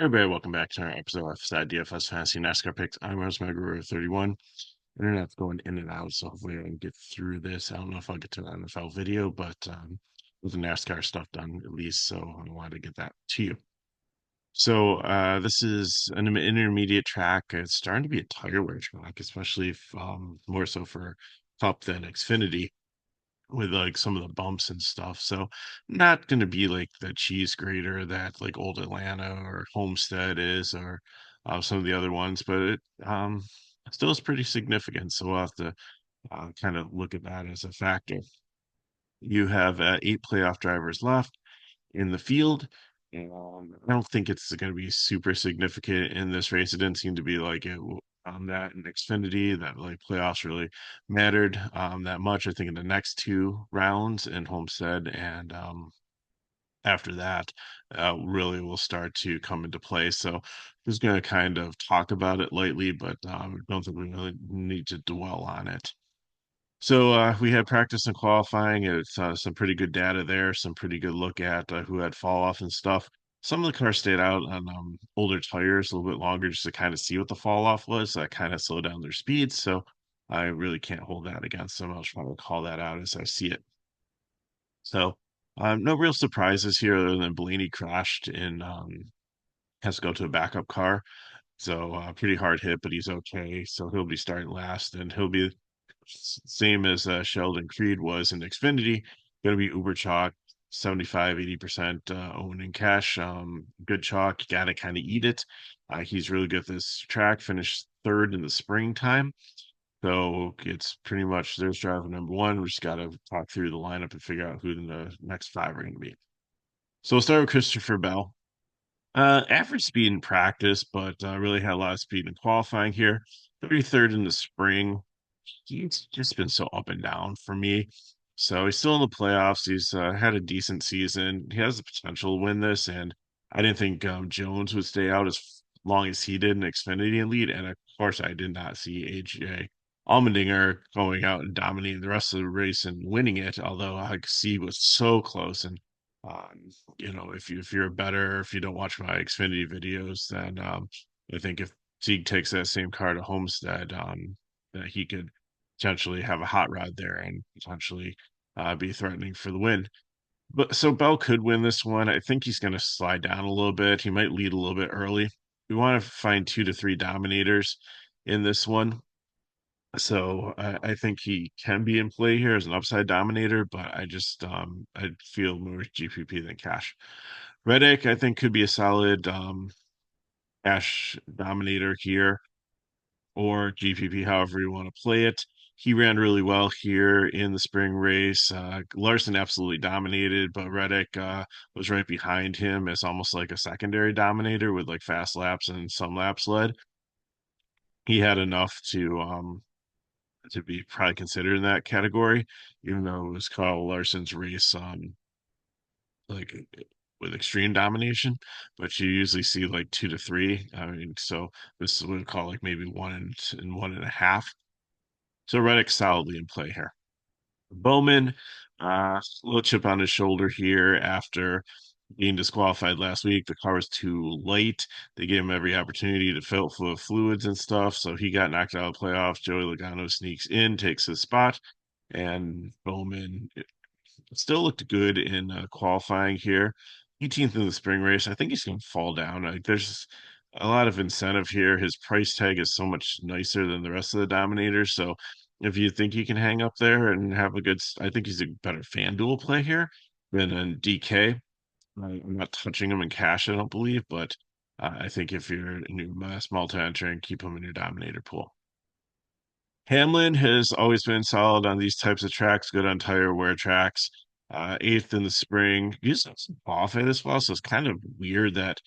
Everybody, welcome back to our episode of FSidfs DFS Fantasy NASCAR Picks. I'm Rosemaker 31. Internet's going in and out, so hopefully I can get through this. I don't know if I'll get to the NFL video, but with the NASCAR stuff done at least, so I wanted to get that to you. So this is an intermediate track. It's starting to be a tire wear track, especially if, more so for Cup than Xfinity with like some of the bumps and stuff. So not going to be like the cheese grater that like Old Atlanta or Homestead is, or some of the other ones, but it still is pretty significant. So we'll have to kind of look at that as a factor. You have eight playoff drivers left in the field. I don't think it's going to be super significant in this race. It didn't seem to be like it that in Xfinity that like playoffs really mattered that much. I think in the next two rounds in Homestead and after that really will start to come into play. So just going to kind of talk about it lightly, but don't think we really need to dwell on it. So we had practice and qualifying. It's some pretty good data there, some pretty good look at who had fall off and stuff. Some of the cars stayed out on older tires a little bit longer just to kind of see what the fall off was. That kind of slowed down their speeds. So I really can't hold that against them. I'll try to call that out as I see it. So no real surprises here other than Blaney crashed and has to go to a backup car. So pretty hard hit, but he's okay. So he'll be starting last, and he'll be same as Sheldon Creed was in Xfinity. Going to be uber chalk, 75, 80% owned in cash. Good chalk. You got to kind of eat it. He's really good at this track. Finished third in the springtime. So it's pretty much there's driver number one. We just got to talk through the lineup and figure out who the next five are going to be. So we'll start with Christopher Bell. Average speed in practice, but really had a lot of speed in qualifying here. 33rd in the spring. He's just been so up and down for me. So he's still in the playoffs. He's had a decent season. He has the potential to win this, and I didn't think Jones would stay out as long as he did in Xfinity and lead. And of course, I did not see AJ Allmendinger going out and dominating the rest of the race and winning it. Although I could see was so close, and um, if you're a better, if you don't watch my Xfinity videos, then I think if Sieg takes that same car to Homestead, that he could potentially have a hot rod there and potentially be threatening for the win. But so Bell could win this one. I think he's going to slide down a little bit. He might lead a little bit early. We want to find 2 to 3 dominators in this one. So I think he can be in play here as an upside dominator, but I feel more GPP than cash. Reddick, I think, could be a solid cash dominator here or GPP, however you want to play it. He ran really well here in the spring race. Larson absolutely dominated, but Reddick was right behind him as almost like a secondary dominator with like fast laps and some laps led. He had enough to be probably considered in that category, even though it was Kyle Larson's race like with extreme domination. But you usually see like 2 to 3. I mean, so this would call like maybe 1 and 1.5. So Reddick solidly in play here. Bowman, little chip on his shoulder here after being disqualified last week. The car was too light. They gave him every opportunity to fill it full of fluids and stuff. So he got knocked out of the playoffs. Joey Logano sneaks in, takes his spot, and Bowman still looked good in qualifying here. 18th in the spring race. I think he's going to fall down. There's a lot of incentive here. His price tag is so much nicer than the rest of the Dominators. So if you think he can hang up there and have a good, I think he's a better FanDuel play here than in DK. I'm not touching him in cash, I don't believe, but I think if you're a new mass multi-entry and keep him in your Dominator pool. Hamlin has always been solid on these types of tracks, good on tire wear tracks. Eighth in the spring. He's off it as well, so it's kind of weird that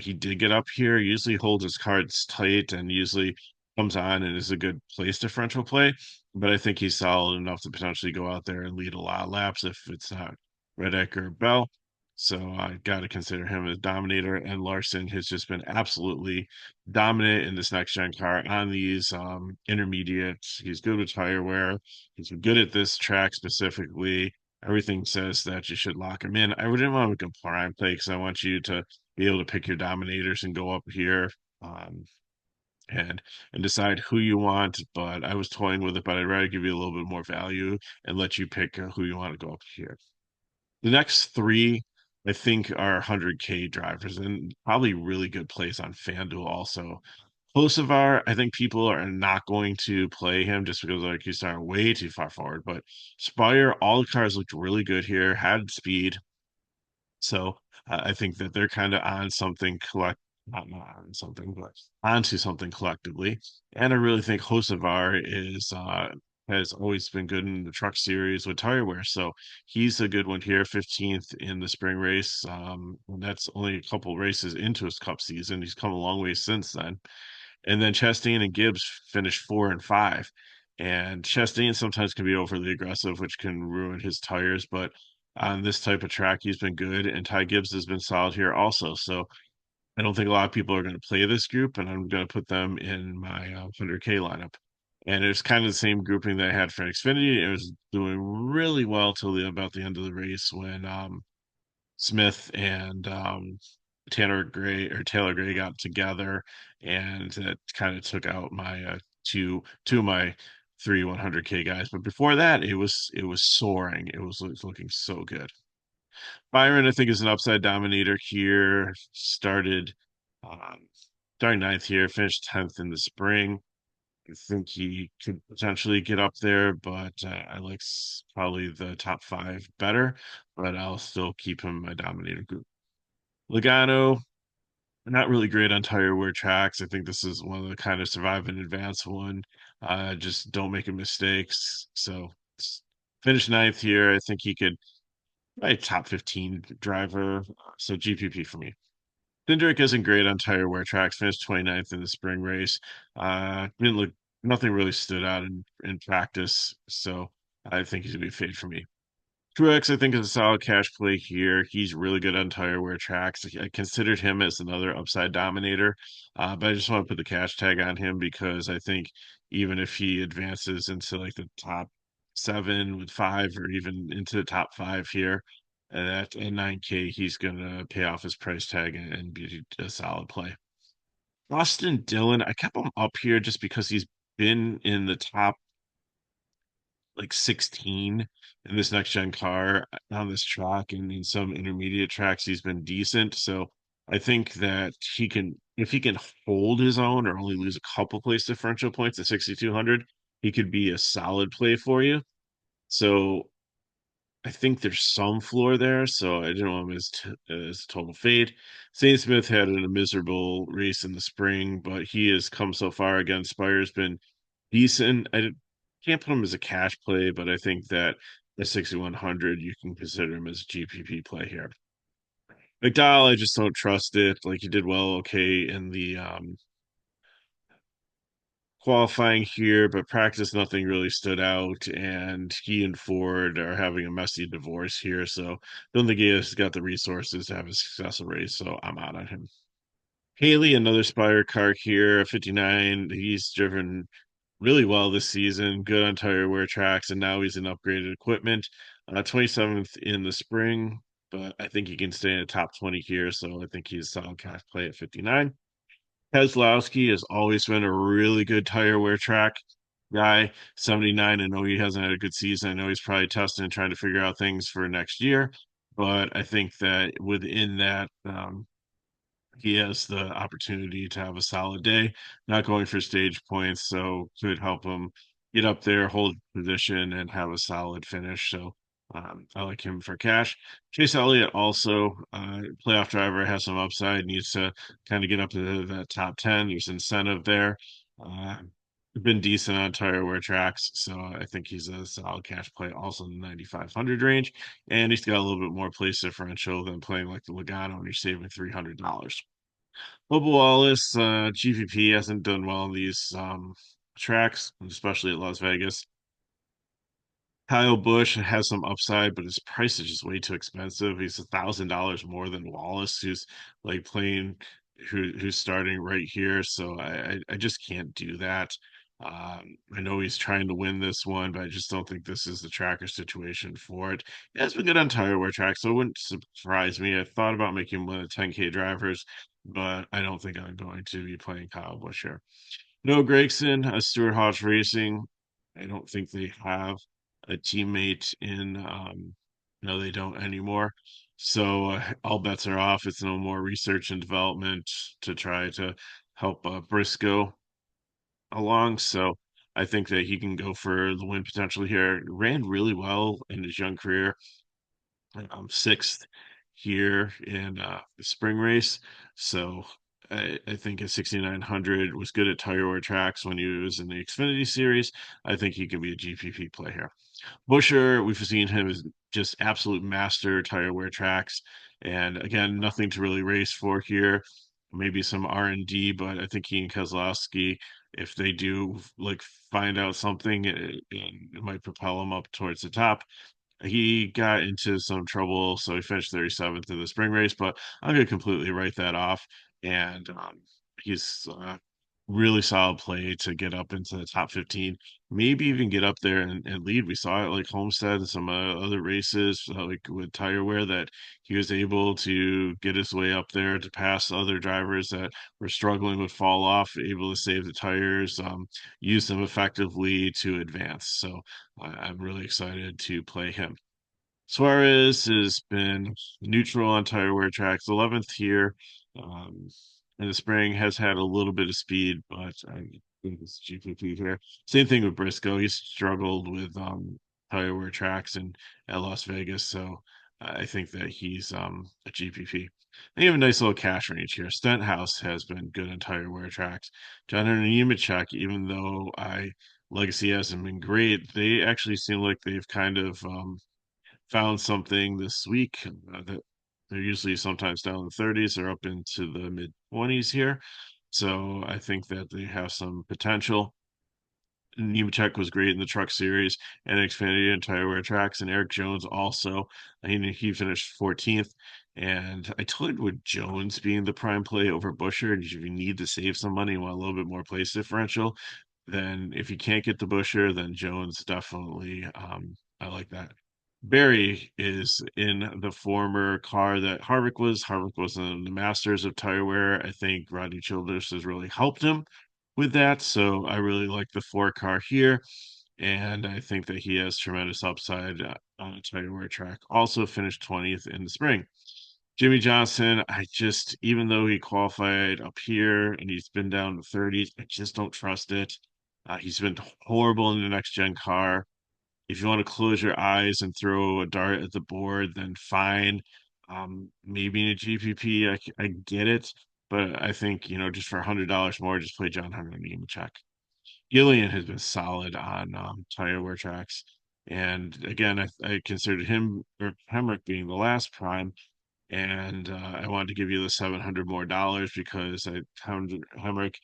he did get up here. Usually holds his cards tight and usually comes on and is a good place differential play. But I think he's solid enough to potentially go out there and lead a lot of laps if it's not Reddick or Bell. So I got to consider him a dominator. And Larson has just been absolutely dominant in this next gen car on these intermediates. He's good with tire wear. He's good at this track specifically. everything says that you should lock him in. I wouldn't want to make a prime play because I want you to be able to pick your dominators and go up here. Um, and decide who you want. But I was toying with it, but I'd rather give you a little bit more value and let you pick who you want to go up here. The next three, I think, are 100K drivers and probably really good plays on FanDuel also. Kosovar, I think people are not going to play him just because like he's starting way too far forward. But Spire, all the cars looked really good here, had speed. So I think that they're kind of on something not on something, but onto something collectively. And I really think Hocevar is has always been good in the truck series with tire wear. So he's a good one here, 15th in the spring race. And that's only a couple races into his cup season. He's come a long way since then. And then Chastain and Gibbs finished 4 and 5. And Chastain sometimes can be overly aggressive, which can ruin his tires. But on this type of track, he's been good. And Ty Gibbs has been solid here also. So I don't think a lot of people are going to play this group, and I'm going to put them in my 100K lineup. And it's kind of the same grouping that I had for Xfinity. It was doing really well till about the end of the race when Smith and Taylor Gray got together, and it kind of took out my two of my three 100K guys. But before that, it was soaring. It was looking so good. Byron, I think, is an upside dominator here. Um, starting ninth here, finished 10th in the spring. I think he could potentially get up there, but I like probably the top five better. But I'll still keep him in my dominator group. Logano, not really great on tire wear tracks. I think this is one of the kind of survive and advance one. Just don't make mistakes. So finish ninth here. I think he could a top 15 driver. So GPP for me. Cindric isn't great on tire wear tracks. Finished 29th in the spring race. Didn't look nothing really stood out in practice. So I think he's gonna be fade for me. Truex, I think, is a solid cash play here. He's really good on tire wear tracks. I considered him as another upside dominator, but I just want to put the cash tag on him because I think even if he advances into like the top seven with five or even into the top five here, at 9K, he's going to pay off his price tag and be a solid play. Austin Dillon, I kept him up here just because he's been in the top like 16 in this next gen car on this track and in some intermediate tracks he's been decent. So I think that he can if he can hold his own or only lose a couple place differential points at 6,200, he could be a solid play for you. So I think there's some floor there, so I didn't want him as total fade. Saint Smith had a miserable race in the spring, but he has come so far. Again, Spire's been decent. Can't put him as a cash play, but I think that at 6,100, you can consider him as a GPP play here. McDowell, I just don't trust it. Like he did well, okay, in the qualifying here, but practice nothing really stood out, and he and Ford are having a messy divorce here. So don't think he has got the resources to have a successful race. So I'm out on him. Haley, another Spire car here, 59. He's driven really well this season, good on tire wear tracks, and now he's in upgraded equipment. 27th in the spring, but I think he can stay in the top 20 here. So I think he's a solid cash play at 59. Keselowski has always been a really good tire wear track guy. 79. I know he hasn't had a good season. I know he's probably testing and trying to figure out things for next year. But I think that within that, he has the opportunity to have a solid day, not going for stage points, so could help him get up there, hold position, and have a solid finish. So I like him for cash. Chase Elliott also playoff driver has some upside, needs to kind of get up to the top 10. There's incentive there. Uh, been decent on tire wear tracks, so I think he's a solid cash play, also in the 9,500 range, and he's got a little bit more place differential than playing like the Logano, and you're saving $300. Bubba Wallace, GVP hasn't done well in these tracks, especially at Las Vegas. Kyle Busch has some upside, but his price is just way too expensive. He's $1,000 more than Wallace, who's like playing, who's starting right here. So I just can't do that. I know he's trying to win this one, but I just don't think this is the tracker situation for it. He has been good on tire wear track, so it wouldn't surprise me. I thought about making him one of the 10K drivers, but I don't think I'm going to be playing Kyle Busch here. No Gregson, Stuart Hodge Racing. I don't think they have a teammate in. No, they don't anymore. So all bets are off. It's no more research and development to try to help Briscoe along. So I think that he can go for the win potential here. Ran really well in his young career. Sixth here in the spring race. So I think a 6,900 was good at tire wear tracks when he was in the Xfinity series. I think he can be a GPP play here. Busher, we've seen him as just absolute master tire wear tracks. And again, nothing to really race for here. Maybe some R&D, but I think he and Keselowski, if they do like find out something, it might propel him up towards the top. He got into some trouble, so he finished 37th in the spring race, but I'm going to completely write that off. And he's really solid play to get up into the top 15, maybe even get up there and lead. We saw it like Homestead and some other races, like with tire wear, that he was able to get his way up there to pass other drivers that were struggling with fall off, able to save the tires, use them effectively to advance. So I'm really excited to play him. Suarez has been neutral on tire wear tracks, 11th here. Um, in the spring, has had a little bit of speed, but I think it's GPP here. Same thing with Briscoe. He's struggled with tire wear tracks and at Las Vegas, so I think that he's a GPP. They have a nice little cash range here. Stenhouse has been good on tire wear tracks. John Hunter Nemechek, even though I legacy hasn't been great, they actually seem like they've kind of found something this week that they're usually sometimes down in the 30s or up into the mid 20s here. So I think that they have some potential. Nemechek was great in the Truck Series and Xfinity and tire wear tracks, and Eric Jones also. He finished 14th. And I toyed with Jones being the prime play over Busher. And if you need to save some money and want a little bit more place differential, then if you can't get the Busher, then Jones definitely. I like that. Barry is in the former car that Harvick was. Harvick was in the Masters of tire wear. I think Rodney Childers has really helped him with that. So I really like the four car here. And I think that he has tremendous upside on a tire wear track. Also finished 20th in the spring. Jimmy Johnson, even though he qualified up here and he's been down to 30s, I just don't trust it. He's been horrible in the next gen car. If you want to close your eyes and throw a dart at the board, then fine. Maybe in a GPP, I get it, but I think just for $100 more, just play John Hunter and Nemechek. Gillian has been solid on tire wear tracks, and again, I considered him or Hemrick being the last prime, and I wanted to give you the $700 more because I found Hemrick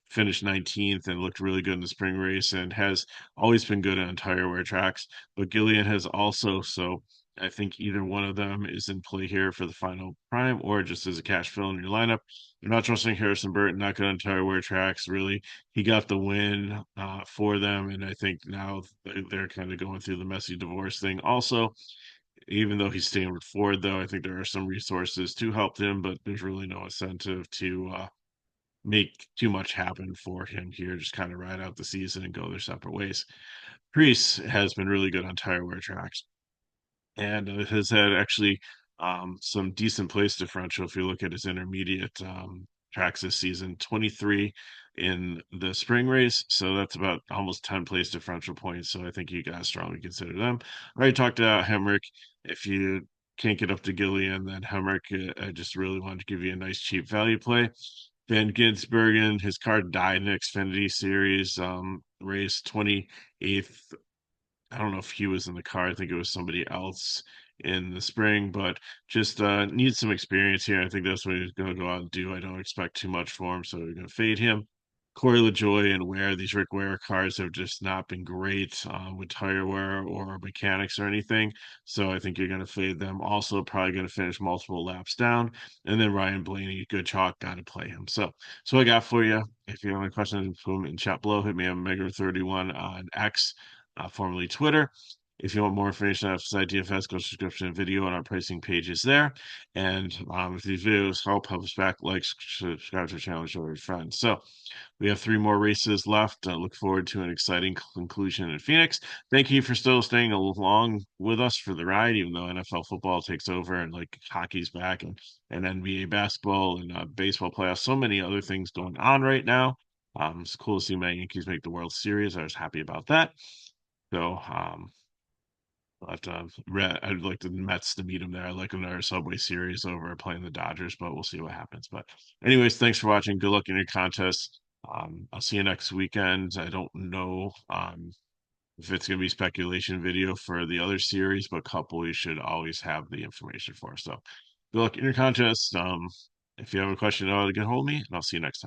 finished 19th and looked really good in the spring race and has always been good on tire wear tracks. But Gillian has also, so I think either one of them is in play here for the final prime or just as a cash fill in your lineup. I'm not trusting Harrison Burton, not good on tire wear tracks. Really, he got the win for them, and I think now they're kind of going through the messy divorce thing. Also, even though he's staying with Ford, though, I think there are some resources to help him, but there's really no incentive to make too much happen for him here. Just kind of ride out the season and go their separate ways. Priest has been really good on tire wear tracks and has had actually some decent place differential if you look at his intermediate tracks this season. 23 in the spring race, so that's about almost 10 place differential points. So I think you guys strongly consider them. I already talked about Hemrick. If you can't get up to Gillian, then Hemrick, I just really wanted to give you a nice cheap value play. Van Gisbergen, his car died in the Xfinity Series race 28th. I don't know if he was in the car. I think it was somebody else in the spring, but just needs some experience here. I think that's what he's going to go out and do. I don't expect too much for him, so we're going to fade him. Corey LaJoy and Ware, these Rick Ware cars have just not been great with tire wear or mechanics or anything. So I think you're going to fade them. Also, probably going to finish multiple laps down. And then Ryan Blaney, good chalk, got to play him. So I got for you. If you have any questions, put them in chat below. Hit me on Mega31 on X, formerly Twitter. If you want more information on FSide DFS, go to the description video, and our pricing page is there. And if these videos help us back, like, subscribe to the channel, share with your friends. So we have three more races left. Look forward to an exciting conclusion in Phoenix. Thank you for still staying along with us for the ride, even though NFL football takes over and like hockey's back and NBA basketball and baseball playoffs. So many other things going on right now. It's cool to see my Yankees make the World Series. I was happy about that. So I'd like the Mets to meet them there. I'd like another Subway Series over playing the Dodgers, but we'll see what happens. But anyways, thanks for watching. Good luck in your contest. I'll see you next weekend. I don't know if it's going to be speculation video for the other series, but couple you should always have the information for. So good luck in your contest. If you have a question, get hold of me, and I'll see you next time.